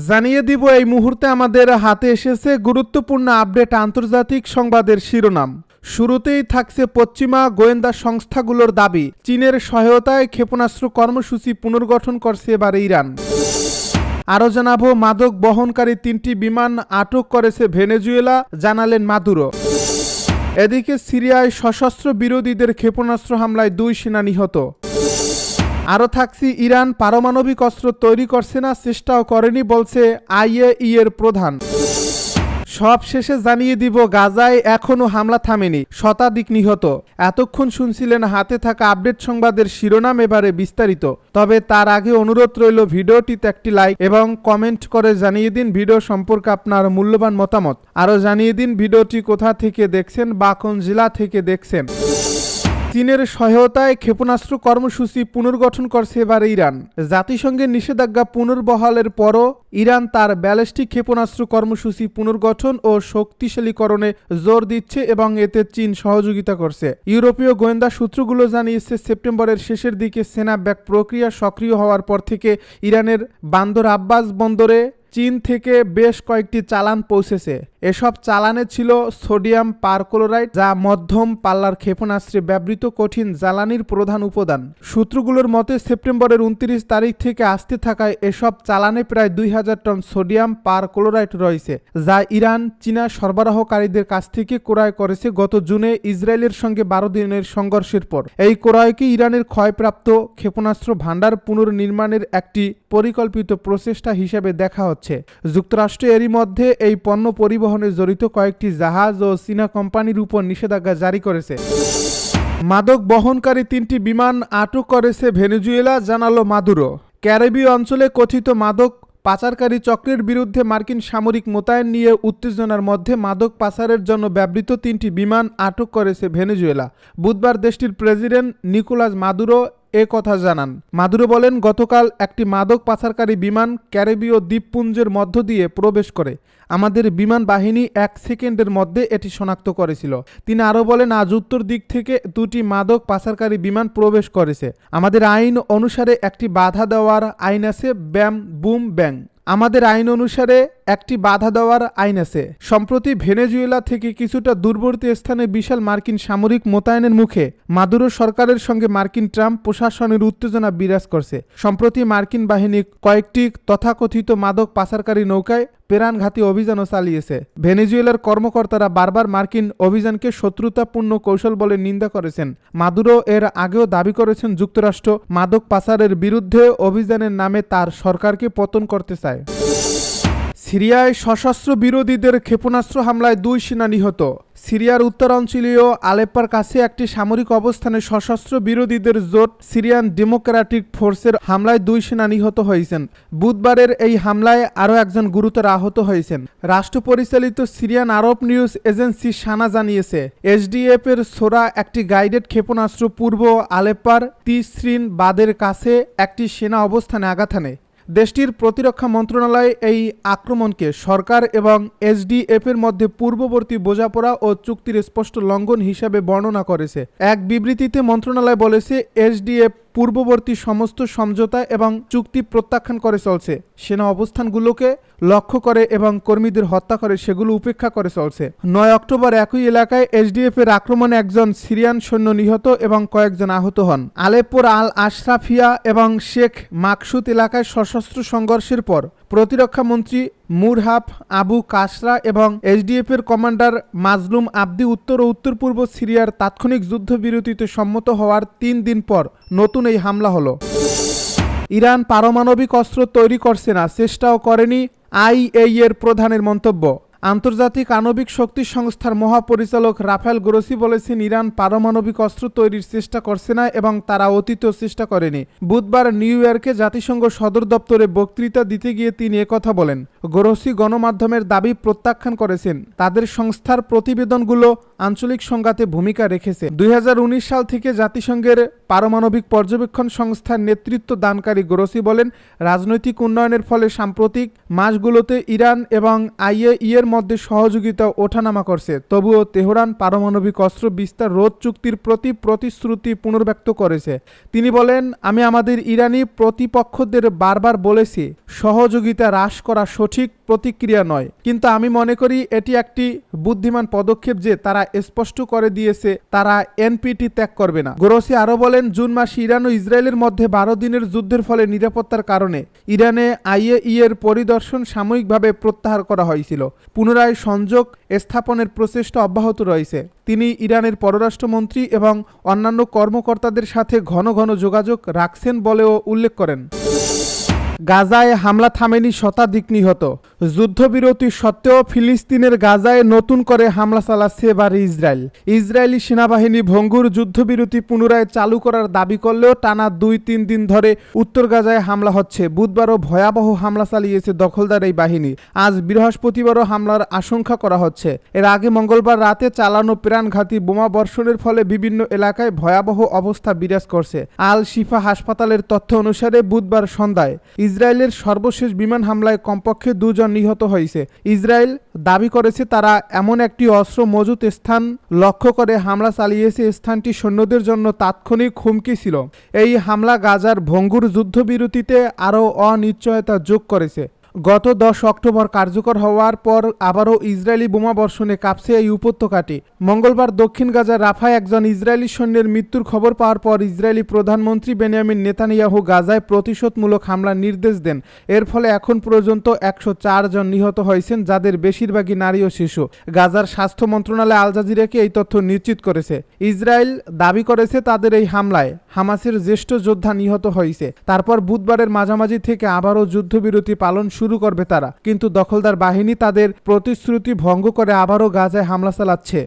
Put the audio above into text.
জানিয়ে দিব এই মুহূর্তে আমাদের হাতে এসেছে গুরুত্বপূর্ণ আপডেট আন্তর্জাতিক সংবাদের শিরোনাম। শুরুতেই থাকছে পশ্চিমা গোয়েন্দা সংস্থাগুলোর দাবি, চীনের সহায়তায় ক্ষেপণাস্ত্র কর্মসূচি পুনর্গঠন করছে এবারে ইরান। আরও জানাবো, মাদক বহনকারী 3টি বিমান আটক করেছে ভেনেজুয়েলা, জানালেন মাদুরো। এদিকে সিরিয়ায় সশস্ত্র বিরোধীদের ক্ষেপণাস্ত্র হামলায় 2 সেনা নিহত। আরও থাকছি, ইরান পারমাণবিক অস্ত্র তৈরি করছে না, চেষ্টাও করেনি বলছে আইএই এর প্রধান। সব শেষে জানিয়ে দিব, গাজায় এখনও হামলা থামেনি, শতাধিক নিহত। এতক্ষণ শুনছিলেন হাতে থাকা আপডেট সংবাদের শিরোনাম, এবারে বিস্তারিত। তবে তার আগে অনুরোধ রইল ভিডিওটিতে একটি লাইক এবং কমেন্ট করে জানিয়ে দিন ভিডিও সম্পর্কে আপনার মূল্যবান মতামত। আরও জানিয়ে দিন ভিডিওটি কোথা থেকে দেখছেন বা কোন জেলা থেকে দেখছেন। চীনের সহায়তায় ক্ষেপণাস্ত্র কর্মসূচি পুনর্গঠন করছে এবারে ইরান। জাতিসংঘের নিষেধাজ্ঞা পুনর্বহালের পরও ইরান তার ব্যালিস্টিক ক্ষেপণাস্ত্র কর্মসূচি পুনর্গঠন ও শক্তিশালীকরণে জোর দিচ্ছে এবং এতে চীন সহযোগিতা করছে। ইউরোপীয় গোয়েন্দা সূত্রগুলো জানিয়েছে, সেপ্টেম্বরের শেষের দিকে সেনা ব্যাক প্রক্রিয়া সক্রিয় হওয়ার পর থেকে ইরানের বান্দর আব্বাস বন্দরে চীন থেকে বেশ কয়েকটি চালান পৌঁছেছে। এসব চালানে ছিল সোডিয়াম পারক্লোরাইড, যা মধ্যম পাল্লার ক্ষেপণাস্ত্রে ব্যবহৃত কঠিন জ্বালানির প্রধান উপাদান। সূত্রগুলোর মতে সেপ্টেম্বরের 29 তারিখ থেকে আসতে থাকায় এসব চালানে প্রায় 2000 টন সোডিয়াম পারক্লোরাইড রয়েছে, যা ইরান চীনা সরবরাহকারীদের কাছ থেকে ক্রয় করেছে গত জুনে ইসরায়েলের সঙ্গে 12 দিনের সংঘর্ষের পর। এই ক্রয়কে ইরানের ক্ষয়প্রাপ্ত ক্ষেপণাস্ত্র ভাণ্ডার পুনর্নির্মাণের একটি পরিকল্পিত প্রচেষ্টা হিসেবে দেখা হচ্ছে। যুক্তরাষ্ট্র এরই মধ্যে এই পণ্য পরিবহনে জড়িত কয়েকটি জাহাজ ও চীনা কোম্পানির উপর নিষেধাজ্ঞা জারি করেছে। মাদক বহনকারী 3টি বিমান আটক করেছে ভেনেজুয়েলা, জানালো মাদুরো। ক্যারিবীয় অঞ্চলে কথিত মাদক পাচারকারী চক্রের বিরুদ্ধে মার্কিন সামরিক মোতায়েন নিয়ে উত্তেজনার মধ্যে মাদক পাচারের জন্য ব্যবহৃত 3টি বিমান আটক করেছে ভেনেজুয়েলা। বুধবার দেশটির প্রেসিডেন্ট নিকোলাস মাদুরো এ কথা জানান। মাদুরো বলেন, গতকাল একটি মাদক পাচারকারী বিমান ক্যারিবীয় দ্বীপপুঞ্জের মধ্য দিয়ে প্রবেশ করে। আমাদের বিমান বাহিনী 1 সেকেন্ডের মধ্যে এটি শনাক্ত করেছিল। তিনি আরও বলেন, আজ উত্তর দিক থেকে 2টি মাদক পাচারকারী বিমান প্রবেশ করেছে। আমাদের আইন অনুসারে একটি বাধা দেওয়ার আইন আছে, ব্যাম বুম ব্যাং। আমাদের আইন অনুসারে একটি বাধা দেওয়ার আইন আছে। সম্প্রতি ভেনেজুয়েলা থেকে কিছুটা দূরবর্তী স্থানে বিশাল মার্কিন সামরিক মোতায়েনের মুখে মাদুরো সরকারের সঙ্গে মার্কিন ট্রাম্প প্রশাসনের উত্তেজনা বিরাজ করছে। সম্প্রতি মার্কিন বাহিনী কয়েকটি তথাকথিত মাদক পাচারকারী নৌকায় প্রাণঘাতী অভিযানও চালিয়েছে। ভেনেজুয়েলার কর্মকর্তারা বারবার মার্কিন অভিযানকে শত্রুতাপূর্ণ কৌশল বলে নিন্দা করেছেন। মাদুরো এর আগেও দাবি করেছেন, যুক্তরাষ্ট্র মাদক পাচারের বিরুদ্ধে অভিযানের নামে তার সরকারকে পতন করতে চায়। সিরিয়ায় সশস্ত্র বিরোধীদের ক্ষেপণাস্ত্র হামলায় 2 সেনা নিহত। সিরিয়ার উত্তরাঞ্চলীয় আলেপ্পোর কাছে একটি সামরিক অবস্থানে সশস্ত্র বিরোধীদের জোট সিরিয়ান ডেমোক্রেটিক ফোর্সের হামলায় 2 সেনা নিহত হয়েছেন। বুধবারের এই হামলায় আরও একজন গুরুতর আহত হয়েছেন। রাষ্ট্র পরিচালিত সিরিয়ান আরব নিউজ এজেন্সি সানা জানিয়েছে, এসডিএফ এর ছোড়া একটি গাইডেড ক্ষেপণাস্ত্র পূর্ব আলেপ্পোর তিসরিন বাদের কাছে একটি সেনা অবস্থানে আঘাত হানে। দেশটির প্রতিরক্ষা মন্ত্রণালয় এই আক্রমণকে সরকার এবং এসডিএফের মধ্যে পূর্ববর্তী বোঝাপড়া ও চুক্তির স্পষ্ট লঙ্ঘন হিসাবে বর্ণনা করেছে। এক বিবৃতিতে মন্ত্রণালয় বলেছে, এসডিএফ পূর্ববর্তী সমস্ত সমঝোতা এবং চুক্তি প্রত্যাখ্যান করে চলছে। সেনা অবস্থানগুলোকে লক্ষ্য করে এবং কর্মীদের হত্যা করে সেগুলো উপেক্ষা করে চলছে। 9 অক্টোবর একই এলাকায় এসডিএফ এর আক্রমণে একজন সিরিয়ান সৈন্য নিহত এবং কয়েকজন আহত হন। আলেপ্পোর আল আশরাফিয়া এবং শেখ মাকসুদ এলাকায় সশস্ত্র সংঘর্ষের পর প্রতিরক্ষা মন্ত্রী মুরহাব আবু কাসরা এবং এসডিএফ এর কমান্ডার মাজলুম আবদি উত্তর ও উত্তর পূর্ব সিরিয়ার তাৎক্ষণিক যুদ্ধবিরতিতে সম্মত হওয়ার 3 দিন পর নতুন এই হামলা হলো। ইরান পারমাণবিক অস্ত্র তৈরি করছে না, চেষ্টাও করেনি আইএই এর প্রধানের মন্তব্য। আন্তর্জাতিক আণবিক শক্তি সংস্থার মহাপরিচালক রাফায়েল গ্রোসি বলেছেন, ইরান পারমাণবিক অস্ত্র তৈরির চেষ্টা করছে না এবং তারা অতীতেও চেষ্টা করেনি। বুধবার নিউ ইয়র্কে জাতিসংঘ সদর দপ্তরে বক্তৃতা দিতে গিয়ে তিনি একথা বলেন। গ্রোসি গণমাধ্যমের দাবি প্রত্যাখ্যান করেছেন। তাদের সংস্থার প্রতিবেদনগুলো আঞ্চলিক সংঘাতে ভূমিকা রেখেছে। 2019 সাল থেকে জাতিসংঘের পারমাণবিক পর্যবেক্ষণ সংস্থার নেতৃত্ব দানকারী গ্রোসি বলেন, রাজনৈতিক উন্নয়নের ফলে সাম্প্রতিক মাসগুলোতে ইরান এবং আইএইএর মধ্যে সহযোগিতা ওঠানামা করছে। তবুও তেহরান পারমাণবিক অস্ত্র বিস্তার রোধ চুক্তির প্রতি প্রতিশ্রুতি পুনর্ব্যক্ত করেছে। তিনি বলেন, আমি আমাদের ইরানি প্রতিপক্ষদের বারবার বলেছি সহযোগিতা হ্রাস করা সঠিক প্রতিক্রিয়া নয়, কিন্তু আমি মনে করি এটি একটি বুদ্ধিমান পদক্ষেপ যে তারা স্পষ্ট করে দিয়েছে তারা এনপিটি ত্যাগ করবে না। গ্রোসি আরও বলেন, জুন মাসে ইরান ও ইসরায়েলের মধ্যে 12 দিনের যুদ্ধের ফলে নিরাপত্তার কারণে ইরানে আইএইএর পরিদর্শন সাময়িকভাবে প্রত্যাহার করা হয়েছিল। পুনরায় সংযোগ স্থাপনের প্রচেষ্টা অব্যাহত রয়েছে। তিনি ইরানের পররাষ্ট্রমন্ত্রী এবং অন্যান্য কর্মকর্তাদের সাথে ঘন ঘন যোগাযোগ রাখছেন বলেও উল্লেখ করেন। গাজায় হামলা থামেনি, শতাধিক নিহত। যুদ্ধবিরতি সত্ত্বেও ফিলিস্তিনের গাজায় নতুন করে হামলা চালাচ্ছে এবার ইসরায়েল। ইসরায়েলি সেনাবাহিনী ভঙ্গুর যুদ্ধবিরতি পুনরায় চালু করার দাবি করলেও টানা 2-3 দিন ধরে উত্তর গাজায় হামলা হচ্ছে। বুধবারও ভয়াবহ হামলা চালিয়েছে দখলদার এই বাহিনী। আজ বৃহস্পতিবারও হামলার আশঙ্কা করা হচ্ছে। এর আগে মঙ্গলবার রাতে চালানো প্রাণঘাতী বোমা বর্ষণের ফলে বিভিন্ন এলাকায় ভয়াবহ অবস্থা বিরাজ করছে। আল শিফা হাসপাতালের তথ্য অনুসারে বুধবার সন্ধ্যায় ইসরায়েলের সর্বশেষ বিমান হামলায় কমপক্ষে 2 জন নিহত হয়েছে। ইসরায়েল দাবি করেছে তারা এমন একটি অস্ত্র মজুত স্থান লক্ষ্য করে হামলা চালিয়েছে। স্থানটি সৈন্যদের জন্য তাৎক্ষণিক হুমকি ছিল। এই হামলা গাজার ভঙ্গুর যুদ্ধবিরতিতে আরও অনিশ্চয়তা যোগ করেছে। গত 10 অক্টোবর কার্যকর হওয়ার পর আবারও ইসরায়েলি বোমা বর্ষণে কাঁপছে এই উপত্যকাটি। মঙ্গলবার দক্ষিণ গাজার রাফায় একজন ইসরায়েলি সৈন্যের মৃত্যুর খবর পাওয়ার পর ইসরায়েলি প্রধানমন্ত্রী বেনিয়ামিন নেতানিয়াহু গাজায় প্রতিশোধমূলক হামলার নির্দেশ দেন। এর ফলে এখন পর্যন্ত 104 জন নিহত হয়েছেন, যাদের বেশিরভাগই নারী ও শিশু। গাজার স্বাস্থ্য মন্ত্রণালয় আল জাজিরাকে এই তথ্য নিশ্চিত করেছে। ইসরায়েল দাবি করেছে তাদের এই হামলায় হামাসের জ্যেষ্ঠ যোদ্ধা নিহত হয়েছে। তারপর বুধবারের মাঝামাঝি থেকে আবারও যুদ্ধবিরতি পালন শুরু করবে তারা, কিন্তু দখলদার বাহিনী তাদের প্রতিশ্রুতি ভঙ্গ করে আবারও গাজায় হামলা চালাচ্ছে।